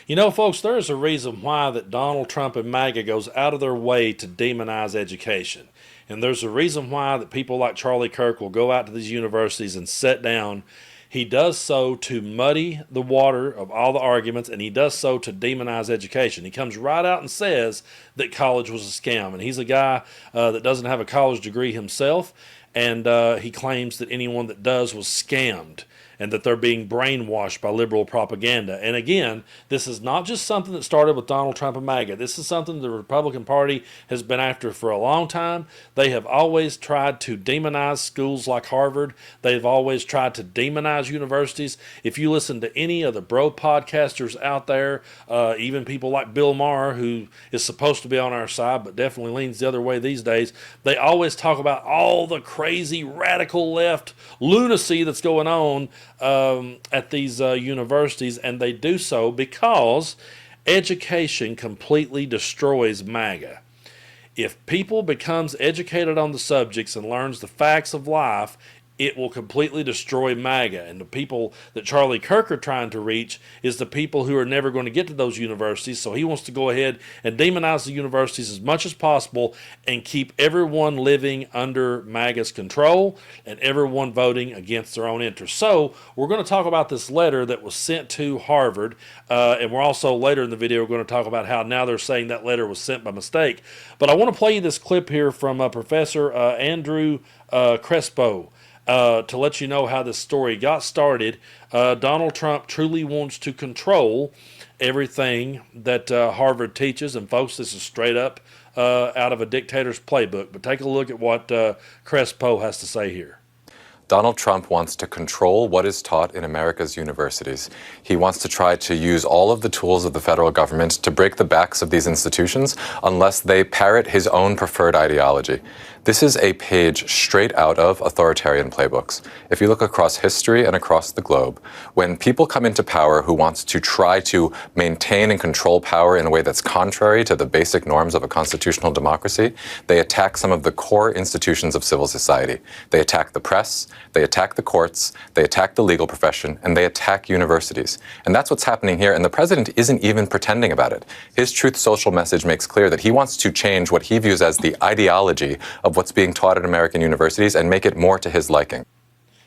You know, folks, there's a reason why that Donald Trump and MAGA goes out of their way to demonize education. And there's a reason why that people like Charlie Kirk will go out to these universities and sit down. He does so to muddy the water of all the arguments, and he does so to demonize education. He comes right out and says that college was a scam. And he's a guy that doesn't have a college degree himself, and he claims that anyone that does was scammed and that they're being brainwashed by liberal propaganda. And again, this is not just something that started with Donald Trump and MAGA. This is something the Republican Party has been after for a long time. They have always tried to demonize schools like Harvard. They've always tried to demonize universities. If you listen to any of the bro podcasters out there, even people like Bill Maher, who is supposed to be on our side but definitely leans the other way these days, they always talk about all the crazy radical left lunacy that's going on at these universities, and they do so because education completely destroys MAGA. If people becomes educated on the subjects and learns the facts of life, it will completely destroy MAGA. And the people that Charlie Kirk are trying to reach is the people who are never going to get to those universities. So he wants to go ahead and demonize the universities as much as possible and keep everyone living under MAGA's control and everyone voting against their own interests. So we're going to talk about this letter that was sent to Harvard. And we're also later in the video, we're going to talk about how now they're saying that letter was sent by mistake. But I want to play you this clip here from Professor Andrew Crespo. To let you know how this story got started. Donald Trump truly wants to control everything that Harvard teaches. And folks, this is straight up out of a dictator's playbook. But take a look at what Crespo has to say here. Donald Trump wants to control what is taught in America's universities. He wants to try to use all of the tools of the federal government to break the backs of these institutions unless they parrot his own preferred ideology. This is a page straight out of authoritarian playbooks. If you look across history and across the globe, when people come into power who wants to try to maintain and control power in a way that's contrary to the basic norms of a constitutional democracy, they attack some of the core institutions of civil society. They attack the press, they attack the courts, they attack the legal profession, and they attack universities. And that's what's happening here, and the president isn't even pretending about it. His Truth Social message makes clear that he wants to change what he views as the ideology of what's being taught at American universities and make it more to his liking.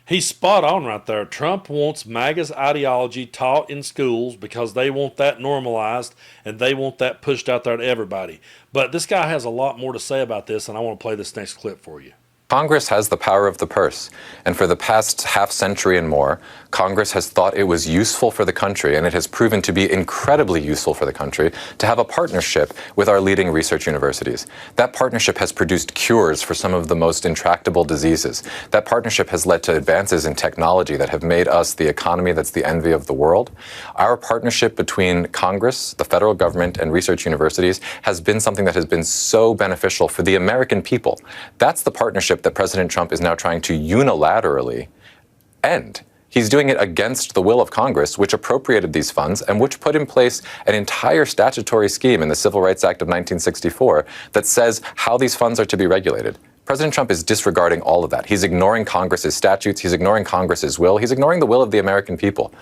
He's spot on right there. Trump wants MAGA's ideology taught in schools because they want that normalized and they want that pushed out there to everybody. But this guy has a lot more to say about this, and I want to play this next clip for you. Congress has the power of the purse, and for the past half century and more, Congress has thought it was useful for the country, and it has proven to be incredibly useful for the country, to have a partnership with our leading research universities. That partnership has produced cures for some of the most intractable diseases. That partnership has led to advances in technology that have made us the economy that's the envy of the world. Our partnership between Congress, the federal government, and research universities has been something that has been so beneficial for the American people. That's the partnership that President Trump is now trying to unilaterally end. He's doing it against the will of Congress, which appropriated these funds and which put in place an entire statutory scheme in the Civil Rights Act of 1964 that says how these funds are to be regulated. President Trump is disregarding all of that. He's ignoring Congress's statutes. He's ignoring Congress's will. He's ignoring the will of the American people.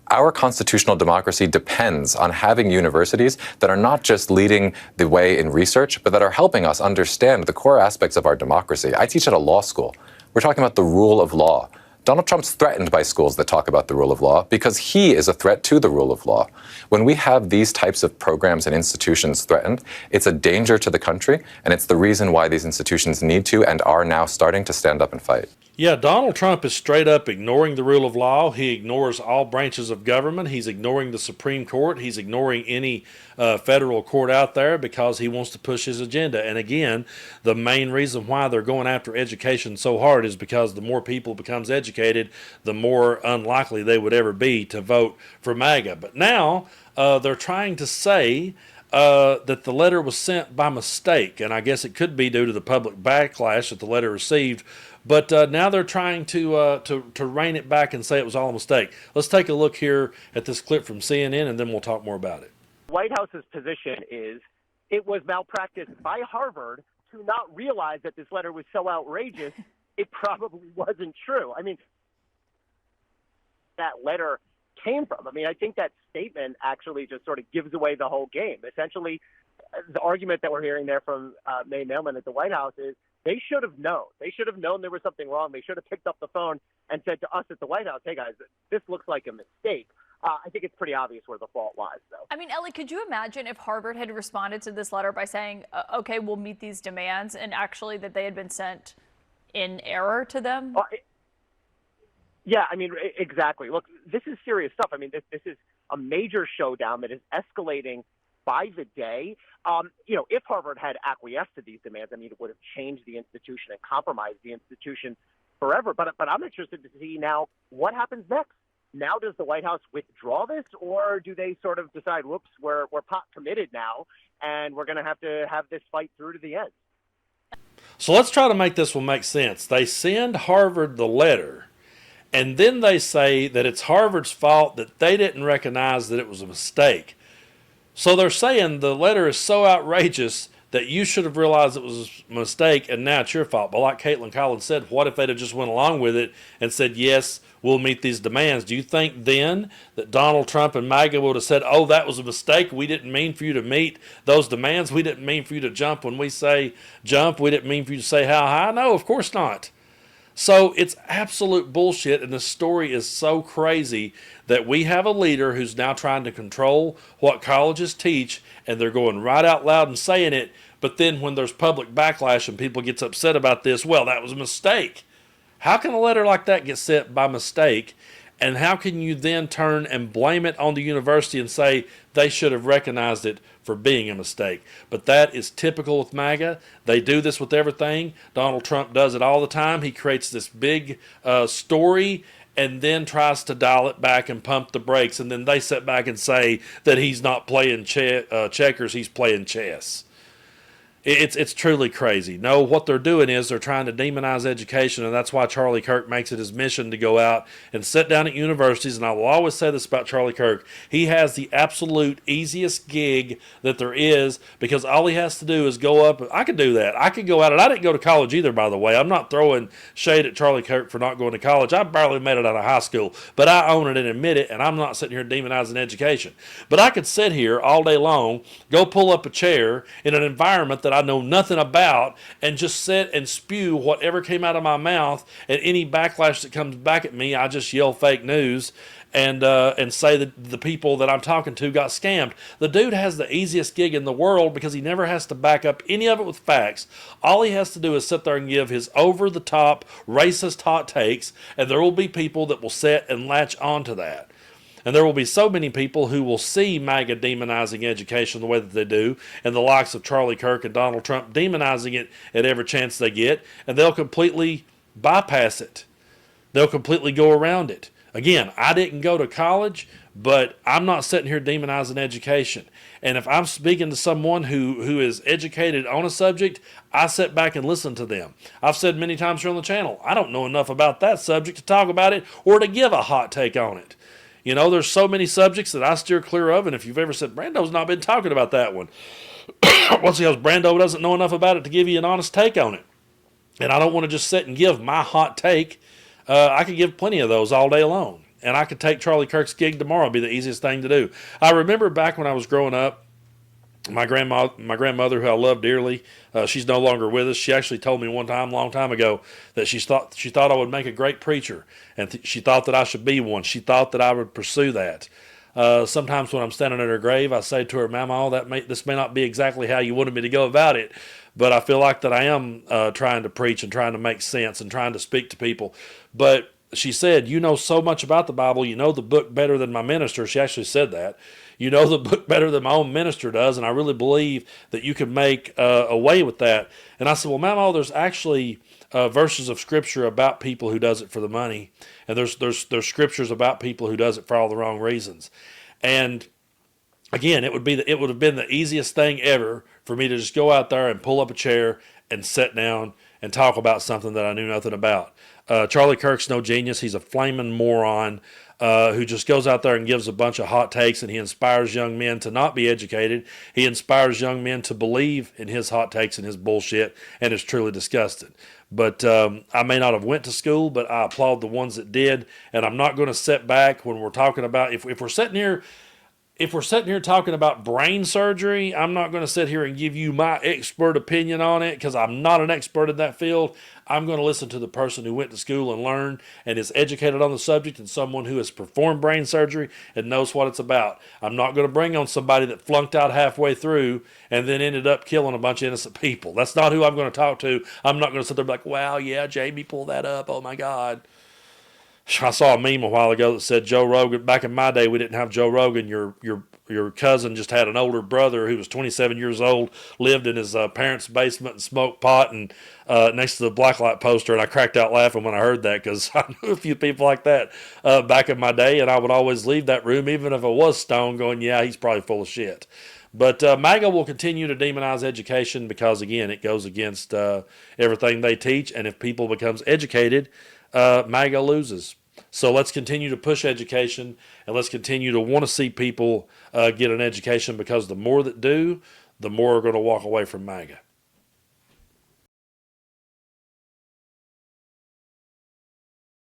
Our constitutional democracy depends on having universities that are not just leading the way in research, but that are helping us understand the core aspects of our democracy. I teach at a law school. We're talking about the rule of law. Donald Trump's threatened by schools that talk about the rule of law because he is a threat to the rule of law. When we have these types of programs and institutions threatened, it's a danger to the country, and it's the reason why these institutions need to and are now starting to stand up and fight. Yeah, Donald Trump is straight up ignoring the rule of law. He ignores all branches of government. He's ignoring the Supreme Court. He's ignoring any federal court out there because he wants to push his agenda. And again, the main reason why they're going after education so hard is because the more people becomes educated, the more unlikely they would ever be to vote for MAGA. But now they're trying to say that the letter was sent by mistake, and I guess it could be due to the public backlash that the letter received. But now they're trying to rein it back and say it was all a mistake. Let's take a look here at this clip from CNN, and then we'll talk more about it. White House's position is it was malpractice by Harvard to not realize that this letter was so outrageous, it probably wasn't true. I mean, that letter came from. I mean, I think that statement actually just sort of gives away the whole game. Essentially, the argument that we're hearing there from May Mailman at the White House is they should have known. They should have known there was something wrong. They should have picked up the phone and said to us at the White House, hey, guys, this looks like a mistake. I think it's pretty obvious where the fault lies, though. I mean, Ellie, could you imagine if Harvard had responded to this letter by saying, okay, we'll meet these demands, and actually that they had been sent in error to them? Yeah, I mean, exactly. Look, this is serious stuff. I mean, this is a major showdown that is escalating by the day. If Harvard had acquiesced to these demands, I mean, it would have changed the institution and compromised the institution forever. But I'm interested to see now what happens next. Now, does the White House withdraw this, or do they sort of decide, whoops, we're pot committed now, and we're going to have this fight through to the end? So let's try to make this one make sense. They send Harvard the letter, and then they say that it's Harvard's fault that they didn't recognize that it was a mistake. So they're saying the letter is so outrageous that you should have realized it was a mistake, and now it's your fault. But like Caitlin Collins said, what if they'd have just went along with it and said, yes, we'll meet these demands? Do you think then that Donald Trump and MAGA would have said, oh, that was a mistake. We didn't mean for you to meet those demands. We didn't mean for you to jump when we say jump. We didn't mean for you to say how high. No, of course not. So it's absolute bullshit, and the story is so crazy that we have a leader who's now trying to control what colleges teach, and they're going right out loud and saying it, but then when there's public backlash and people gets upset about this, well, that was a mistake. How can a letter like that get sent by mistake, and how can you then turn and blame it on the university and say they should have recognized it for being a mistake? But that is typical with MAGA. They do this with everything. Donald Trump does it all the time. He creates this big story and then tries to dial it back and pump the brakes, and then they sit back and say that he's not playing checkers, he's playing chess. It's truly crazy. No, what they're doing is they're trying to demonize education, and that's why Charlie Kirk makes it his mission to go out and sit down at universities. And I will always say this about Charlie Kirk. He has the absolute easiest gig that there is, because all he has to do is go up. I could do that. I could go out, and I didn't go to college either, by the way. I'm not throwing shade at Charlie Kirk for not going to college. I barely made it out of high school, but I own it and admit it, and I'm not sitting here demonizing education. But I could sit here all day long, go pull up a chair in an environment that I know nothing about, and just sit and spew whatever came out of my mouth, and any backlash that comes back at me, I just yell fake news and say that the people that I'm talking to got scammed. The dude has the easiest gig in the world because he never has to back up any of it with facts. All he has to do is sit there and give his over-the-top racist hot takes, and there will be people that will sit and latch onto that. And there will be so many people who will see MAGA demonizing education the way that they do, and the likes of Charlie Kirk and Donald Trump demonizing it at every chance they get, and they'll completely bypass it. They'll completely go around it. Again, I didn't go to college, but I'm not sitting here demonizing education. And if I'm speaking to someone who is educated on a subject, I sit back and listen to them. I've said many times here on the channel, I don't know enough about that subject to talk about it or to give a hot take on it. You know, there's so many subjects that I steer clear of, and if you've ever said, Brando's not been talking about that one, what's because Brando doesn't know enough about it to give you an honest take on it. And I don't want to just sit and give my hot take. I could give plenty of those all day long. And I could take Charlie Kirk's gig tomorrow. It'd be the easiest thing to do. I remember back when I was growing up, my grandmother, who I love dearly, she's no longer with us. She actually told me one time, a long time ago, that she thought I would make a great preacher, and she thought that I should be one. She thought that I would pursue that. Sometimes when I'm standing at her grave, I say to her, Mama, this may not be exactly how you wanted me to go about it, but I feel like that I am trying to preach and trying to make sense and trying to speak to people. But she said, you know so much about the Bible, you know the book better than my minister. She actually said that. You know the book better than my own minister does, and I really believe that you can make a way with that. And I said, well, Mama, there's actually verses of Scripture about people who does it for the money, and there's scriptures about people who does it for all the wrong reasons. And again, it would have been the easiest thing ever for me to just go out there and pull up a chair and sit down and talk about something that I knew nothing about. Charlie Kirk's no genius. He's a flaming moron. who just goes out there and gives a bunch of hot takes, and he inspires young men to not be educated. He inspires young men to believe in his hot takes and his bullshit, and is truly disgusted. But I may not have went to school, but I applaud the ones that did, and I'm not going to sit back when we're talking about if we're sitting here. If we're sitting here talking about brain surgery, I'm not going to sit here and give you my expert opinion on it because I'm not an expert in that field. I'm going to listen to the person who went to school and learned and is educated on the subject, and someone who has performed brain surgery and knows what it's about. I'm not going to bring on somebody that flunked out halfway through and then ended up killing a bunch of innocent people. That's not who I'm going to talk to. I'm not going to sit there and be like, wow, yeah, Jamie pulled that up. Oh, my God. I saw a meme a while ago that said Joe Rogan. Back in my day, we didn't have Joe Rogan. Your cousin just had an older brother who was 27 years old, lived in his parents' basement and smoked pot and next to the blacklight poster. And I cracked out laughing when I heard that because I knew a few people like that back in my day, and I would always leave that room even if I was stoned, going, "Yeah, he's probably full of shit." But MAGA will continue to demonize education because, again, it goes against everything they teach. And if people becomes educated, MAGA loses. So let's continue to push education, and let's continue to want to see people get an education, because the more that do, the more are going to walk away from MAGA.